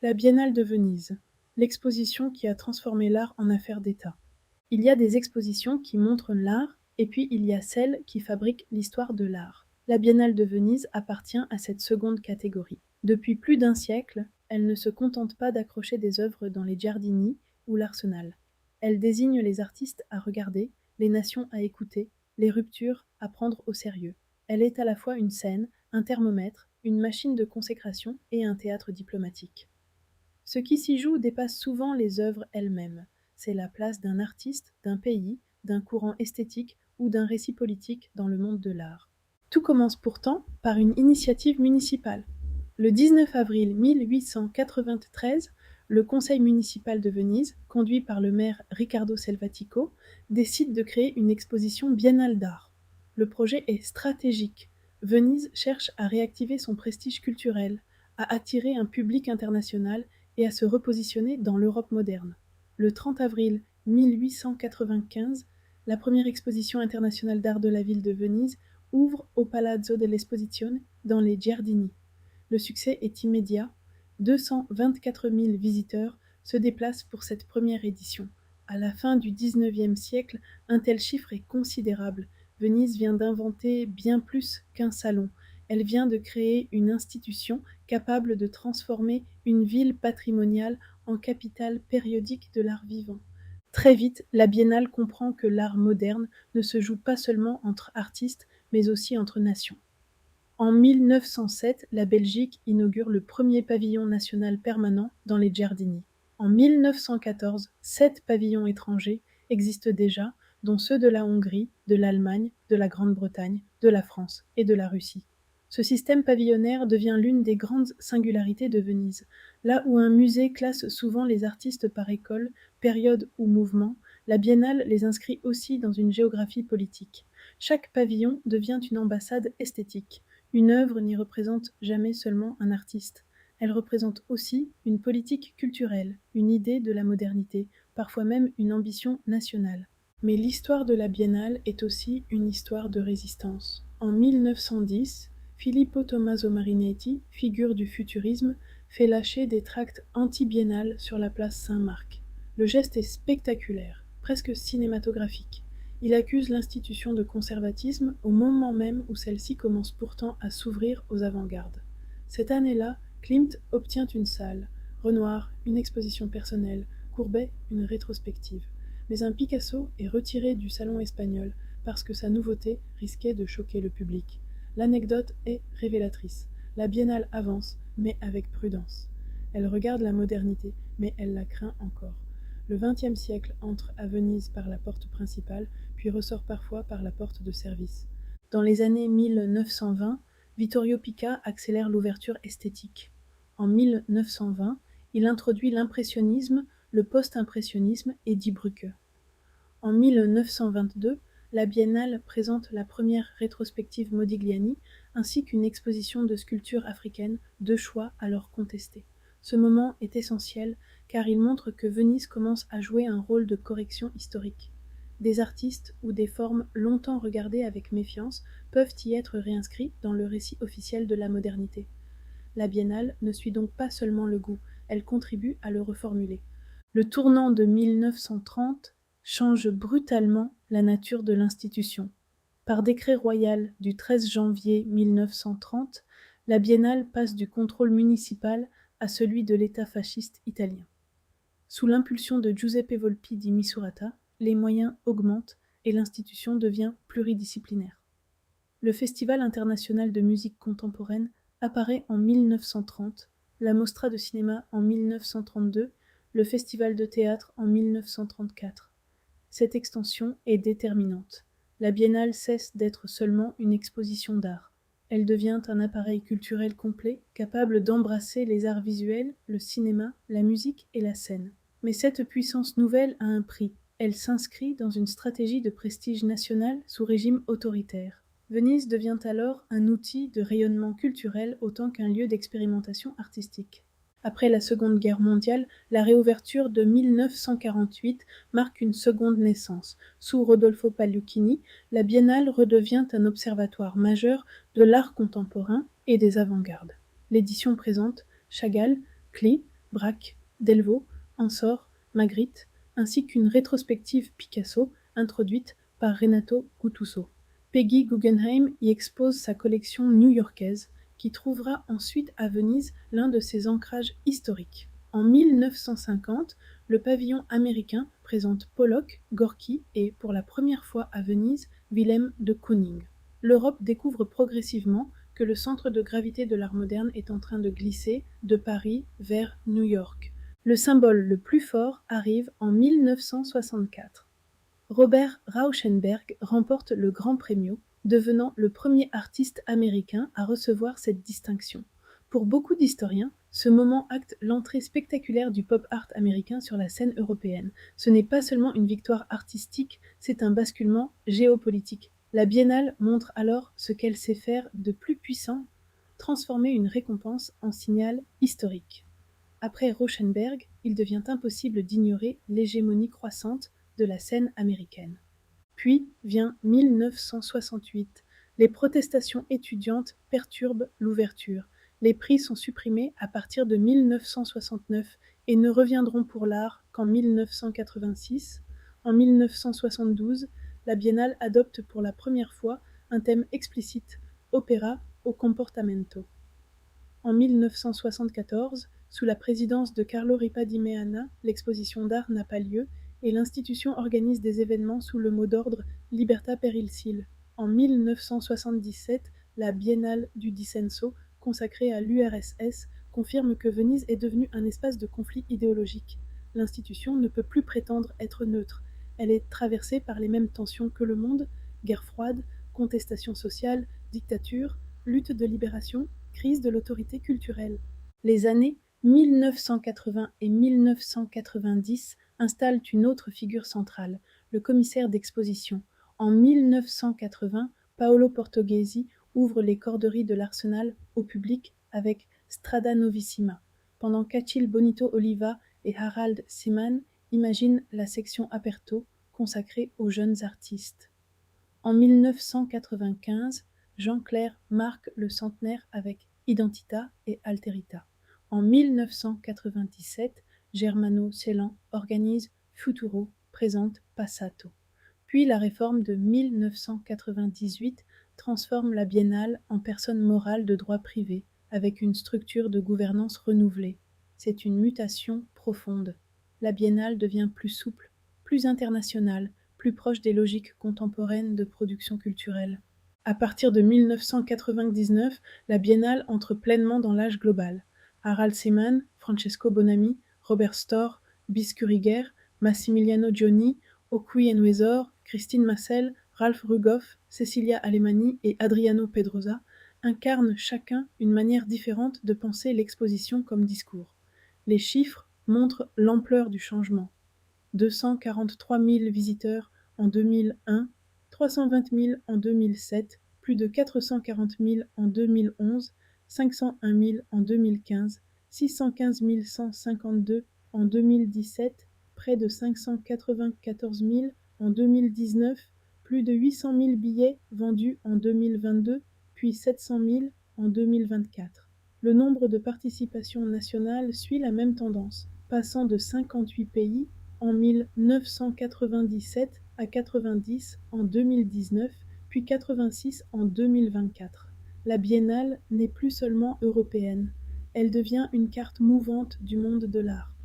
La Biennale de Venise, l'exposition qui a transformé l'art en affaire d'État. Il y a des expositions qui montrent l'art, et puis il y a celles qui fabriquent l'histoire de l'art. La Biennale de Venise appartient à cette seconde catégorie. Depuis plus d'un siècle, elle ne se contente pas d'accrocher des œuvres dans les giardini ou l'Arsenal. Elle désigne les artistes à regarder, les nations à écouter, les ruptures à prendre au sérieux. Elle est à la fois une scène, un thermomètre, une machine de consécration et un théâtre diplomatique. Ce qui s'y joue dépasse souvent les œuvres elles-mêmes. C'est la place d'un artiste, d'un pays, d'un courant esthétique ou d'un récit politique dans le monde de l'art. Tout commence pourtant par une initiative municipale. Le 19 avril 1893, le conseil municipal de Venise, conduit par le maire Riccardo Selvatico, décide de créer une exposition biennale d'art. Le projet est stratégique. Venise cherche à réactiver son prestige culturel, à attirer un public international et à se repositionner dans l'Europe moderne. Le 30 avril 1895, la première exposition internationale d'art de la ville de Venise ouvre au Palazzo dell'Esposizione dans les Giardini. Le succès est immédiat, 224 000 visiteurs se déplacent pour cette première édition. À la fin du XIXe siècle, un tel chiffre est considérable. Venise vient d'inventer bien plus qu'un salon. Elle vient de créer une institution capable de transformer une ville patrimoniale en capitale périodique de l'art vivant. Très vite, la Biennale comprend que l'art moderne ne se joue pas seulement entre artistes, mais aussi entre nations. En 1907, la Belgique inaugure le premier pavillon national permanent dans les Giardini. En 1914, 7 pavillons étrangers existent déjà, dont ceux de la Hongrie, de l'Allemagne, de la Grande-Bretagne, de la France et de la Russie. Ce système pavillonnaire devient l'une des grandes singularités de Venise. Là où un musée classe souvent les artistes par école, période ou mouvement, la Biennale les inscrit aussi dans une géographie politique. Chaque pavillon devient une ambassade esthétique. Une œuvre n'y représente jamais seulement un artiste. Elle représente aussi une politique culturelle, une idée de la modernité, parfois même une ambition nationale. Mais l'histoire de la Biennale est aussi une histoire de résistance. En 1910, Filippo Tommaso Marinetti, figure du futurisme, fait lâcher des tracts anti-biennales sur la place Saint-Marc. Le geste est spectaculaire, presque cinématographique. Il accuse l'institution de conservatisme au moment même où celle-ci commence pourtant à s'ouvrir aux avant-gardes. Cette année-là, Klimt obtient une salle, Renoir une exposition personnelle, Courbet une rétrospective. Mais un Picasso est retiré du salon espagnol parce que sa nouveauté risquait de choquer le public. L'anecdote est révélatrice. La Biennale avance, mais avec prudence. Elle regarde la modernité, mais elle la craint encore. Le XXe siècle entre à Venise par la porte principale, puis ressort parfois par la porte de service. Dans les années 1920, Vittorio Pica accélère l'ouverture esthétique. En 1920, il introduit l'impressionnisme, le post-impressionnisme et Die Brücke. En 1922, la Biennale présente la première rétrospective Modigliani ainsi qu'une exposition de sculptures africaines, deux choix alors contestés. Ce moment est essentiel car il montre que Venise commence à jouer un rôle de correction historique. Des artistes ou des formes longtemps regardées avec méfiance peuvent y être réinscrits dans le récit officiel de la modernité. La Biennale ne suit donc pas seulement le goût, elle contribue à le reformuler. Le tournant de 1930 change brutalement la nature de l'institution. Par décret royal du 13 janvier 1930, la Biennale passe du contrôle municipal à celui de l'État fasciste italien. Sous l'impulsion de Giuseppe Volpi di Misurata, les moyens augmentent et l'institution devient pluridisciplinaire. Le Festival international de musique contemporaine apparaît en 1930, la Mostra de cinéma en 1932, le Festival de théâtre en 1934. Cette extension est déterminante. La Biennale cesse d'être seulement une exposition d'art. Elle devient un appareil culturel complet, capable d'embrasser les arts visuels, le cinéma, la musique et la scène. Mais cette puissance nouvelle a un prix. Elle s'inscrit dans une stratégie de prestige national sous régime autoritaire. Venise devient alors un outil de rayonnement culturel autant qu'un lieu d'expérimentation artistique. Après la Seconde Guerre mondiale, la réouverture de 1948 marque une seconde naissance. Sous Rodolfo Pagliucchini, la Biennale redevient un observatoire majeur de l'art contemporain et des avant-gardes. L'édition présente Chagall, Klee, Braque, Delvaux, Ensor, Magritte, ainsi qu'une rétrospective Picasso introduite par Renato Guttuso. Peggy Guggenheim y expose sa collection new-yorkaise, qui trouvera ensuite à Venise l'un de ses ancrages historiques. En 1950, le pavillon américain présente Pollock, Gorky et, pour la première fois à Venise, Willem de Kooning. L'Europe découvre progressivement que le centre de gravité de l'art moderne est en train de glisser de Paris vers New York. Le symbole le plus fort arrive en 1964. Robert Rauschenberg remporte le Grand Premio, devenant le premier artiste américain à recevoir cette distinction. Pour beaucoup d'historiens, ce moment acte l'entrée spectaculaire du pop art américain sur la scène européenne. Ce n'est pas seulement une victoire artistique, c'est un basculement géopolitique. La Biennale montre alors ce qu'elle sait faire de plus puissant, transformer une récompense en signal historique. Après Rauschenberg, il devient impossible d'ignorer l'hégémonie croissante de la scène américaine. Puis vient 1968. Les protestations étudiantes perturbent l'ouverture. Les prix sont supprimés à partir de 1969 et ne reviendront pour l'art qu'en 1986. En 1972, la Biennale adopte pour la première fois un thème explicite, opéra au comportamento. En 1974, sous la présidence de Carlo Ripa di Meana, l'exposition d'art n'a pas lieu et l'institution organise des événements sous le mot d'ordre Libertà per il Sile. En 1977, la Biennale du Dissenso, consacrée à l'URSS, confirme que Venise est devenue un espace de conflit idéologique. L'institution ne peut plus prétendre être neutre. Elle est traversée par les mêmes tensions que le monde, guerre froide, contestation sociale, dictature, lutte de libération, crise de l'autorité culturelle. Les années 1980 et 1990 installent une autre figure centrale, le commissaire d'exposition. En 1980, Paolo Portoghesi ouvre les corderies de l'Arsenal au public avec Strada Novissima, pendant qu'Achille Bonito Oliva et Harald Seemann imaginent la section Aperto consacrée aux jeunes artistes. En 1995, Jean Clair marque le centenaire avec Identità et Alterità. En 1997, Germano Celan organise Futuro, présente Passato. Puis la réforme de 1998 transforme la Biennale en personne morale de droit privé, avec une structure de gouvernance renouvelée. C'est une mutation profonde. La Biennale devient plus souple, plus internationale, plus proche des logiques contemporaines de production culturelle. À partir de 1999, la Biennale entre pleinement dans l'âge global. Harald Seemann, Francesco Bonami, Robert Storr, Bis Kuriger, Massimiliano Gioni, Okui Enwezor, Christine Massel, Ralph Rugoff, Cecilia Alemani et Adriano Pedrosa incarnent chacun une manière différente de penser l'exposition comme discours. Les chiffres montrent l'ampleur du changement. 243 000 visiteurs en 2001, 320 000 en 2007, plus de 440 000 en 2011, 501 000 en 2015, 615 152 en 2017, près de 594 000 en 2019, plus de 800 000 billets vendus en 2022, puis 700 000 en 2024. Le nombre de participations nationales suit la même tendance, passant de 58 pays en 1997 à 90 en 2019, puis 86 en 2024. La Biennale n'est plus seulement européenne, elle devient une carte mouvante du monde de l'art.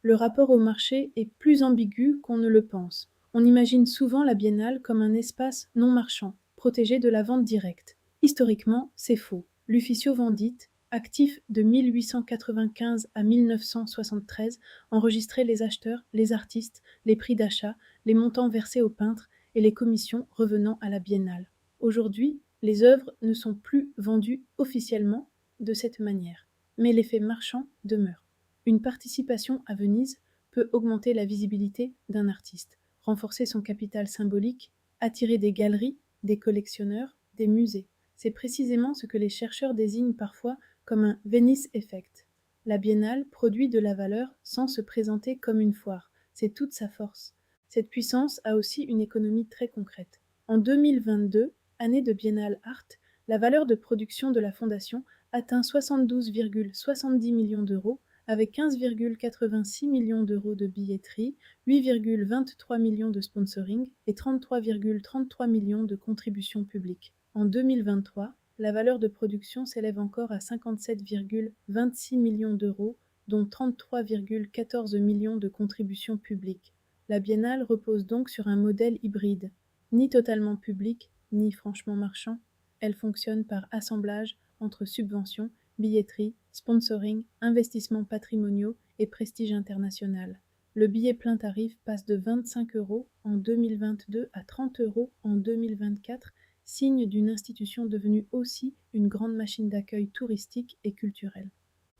Le rapport au marché est plus ambigu qu'on ne le pense. On imagine souvent la Biennale comme un espace non marchand, protégé de la vente directe. Historiquement, c'est faux. L'Ufficio Vendite, actif de 1895 à 1973, enregistrait les acheteurs, les artistes, les prix d'achat, les montants versés aux peintres et les commissions revenant à la Biennale. Aujourd'hui, les œuvres ne sont plus vendues officiellement de cette manière, mais l'effet marchand demeure. Une participation à Venise peut augmenter la visibilité d'un artiste, renforcer son capital symbolique, attirer des galeries, des collectionneurs, des musées. C'est précisément ce que les chercheurs désignent parfois comme un Venice Effect. La Biennale produit de la valeur sans se présenter comme une foire. C'est toute sa force. Cette puissance a aussi une économie très concrète. En 2022, année de Biennale Art, la valeur de production de la Fondation atteint 72,70 millions d'euros avec 15,86 millions d'euros de billetterie, 8,23 millions de sponsoring et 33,33 millions de contributions publiques. En 2023, la valeur de production s'élève encore à 57,26 millions d'euros, dont 33,14 millions de contributions publiques. La biennale repose donc sur un modèle hybride, ni totalement public, ni franchement marchand. Elle fonctionne par assemblage entre subventions, billetterie, sponsoring, investissements patrimoniaux et prestige international. Le billet plein tarif passe de 25 € en 2022 à 30 € en 2024, signe d'une institution devenue aussi une grande machine d'accueil touristique et culturelle.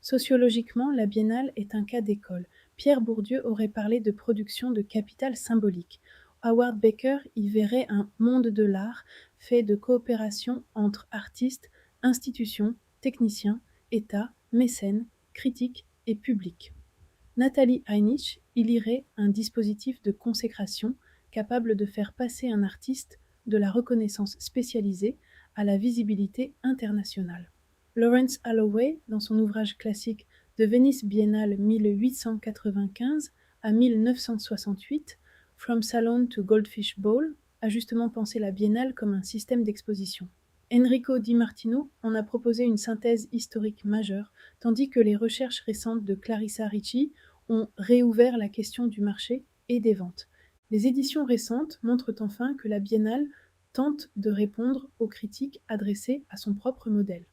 Sociologiquement, la biennale est un cas d'école. Pierre Bourdieu aurait parlé de production de capital symbolique. Howard Baker y verrait un monde de l'art fait de coopération entre artistes, institutions, techniciens, États, mécènes, critiques et publics. Nathalie Heinich y lirait un dispositif de consécration capable de faire passer un artiste de la reconnaissance spécialisée à la visibilité internationale. Lawrence Alloway, dans son ouvrage classique de Venice Biennale 1895 à 1968, From Salon to Goldfish Bowl, a justement pensé la biennale comme un système d'exposition. Enrico Di Martino en a proposé une synthèse historique majeure, tandis que les recherches récentes de Clarissa Ricci ont réouvert la question du marché et des ventes. Les éditions récentes montrent enfin que la biennale tente de répondre aux critiques adressées à son propre modèle.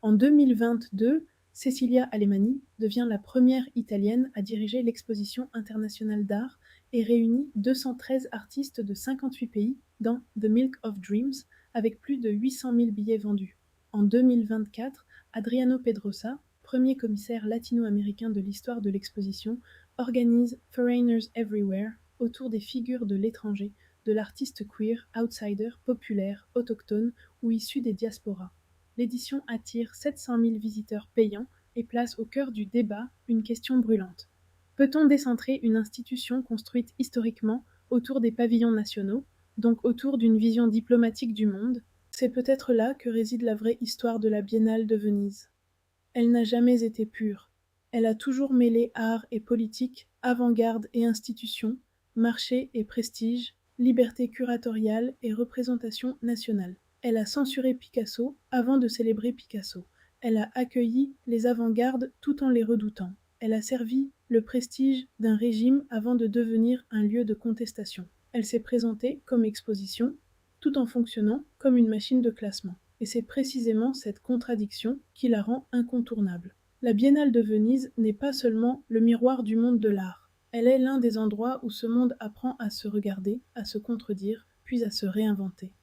En 2022, Cecilia Alemani devient la première italienne à diriger l'exposition internationale d'art et réunit 213 artistes de 58 pays dans The Milk of Dreams, avec plus de 800 000 billets vendus. En 2024, Adriano Pedrosa, premier commissaire latino-américain de l'histoire de l'exposition, organise Foreigners Everywhere autour des figures de l'étranger, de l'artiste queer, outsider, populaire, autochtone ou issu des diasporas. L'édition attire 700 000 visiteurs payants et place au cœur du débat une question brûlante. Peut-on décentrer une institution construite historiquement autour des pavillons nationaux, donc autour d'une vision diplomatique du monde? C'est peut-être là que réside la vraie histoire de la Biennale de Venise. Elle n'a jamais été pure. Elle a toujours mêlé art et politique, avant-garde et institution, marché et prestige, liberté curatoriale et représentation nationale. Elle a censuré Picasso avant de célébrer Picasso. Elle a accueilli les avant-gardes tout en les redoutant. Elle a servi le prestige d'un régime avant de devenir un lieu de contestation. Elle s'est présentée comme exposition, tout en fonctionnant comme une machine de classement. Et c'est précisément cette contradiction qui la rend incontournable. La Biennale de Venise n'est pas seulement le miroir du monde de l'art. Elle est l'un des endroits où ce monde apprend à se regarder, à se contredire, puis à se réinventer.